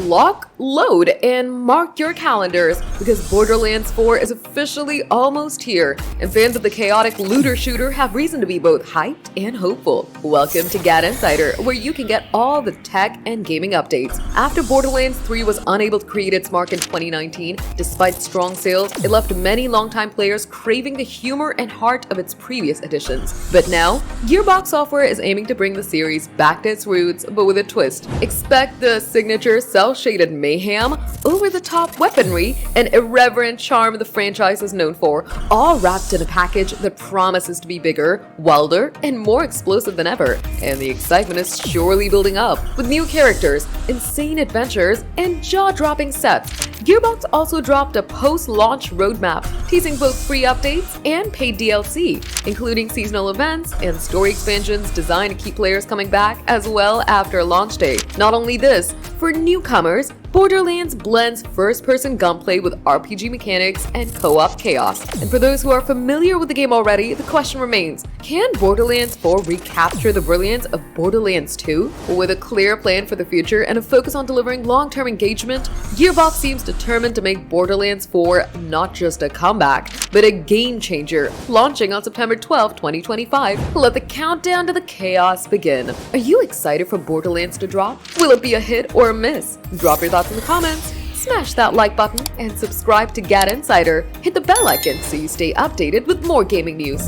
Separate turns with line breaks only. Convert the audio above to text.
lock, load, and mark your calendars because Borderlands 4 is officially almost here, and fans of the chaotic looter shooter have reason to be both hyped and hopeful. Welcome to GadInsider, where you can get all the tech and gaming updates. After Borderlands 3 was unable to create its mark in 2019, despite strong sales, it left many longtime players craving the humor and heart of its previous editions. But now, GearBox Software is aiming to bring the series back to its roots, but with a twist. Expect the signature cel-shaded mayhem, over-the-top weaponry, and irreverent charm the franchise is known for, all wrapped in a package that promises to be bigger, wilder, and more explosive than ever. And the excitement is surely building up, with new characters, insane adventures, and jaw-dropping sets. GearBox also dropped a post-launch roadmap, teasing both free updates and paid DLC, including seasonal events and story expansions designed to keep players coming back as well after launch day. Not only this, for newcomers, Borderlands blends first-person gunplay with RPG mechanics and co-op chaos. And for those who are familiar with the game already, the question remains, can Borderlands 4 recapture the brilliance of Borderlands 2? With a clear plan for the future and a focus on delivering long-term engagement, GearBox seems determined to make Borderlands 4 not just a comeback, but a game-changer, launching on September 12, 2025. Let the countdown to the chaos begin. Are you excited for Borderlands to drop? Will it be a hit or a miss? Drop your thoughts in the comments, smash that like button, and subscribe to GadInsider. Hit the bell icon so you stay updated with more gaming news.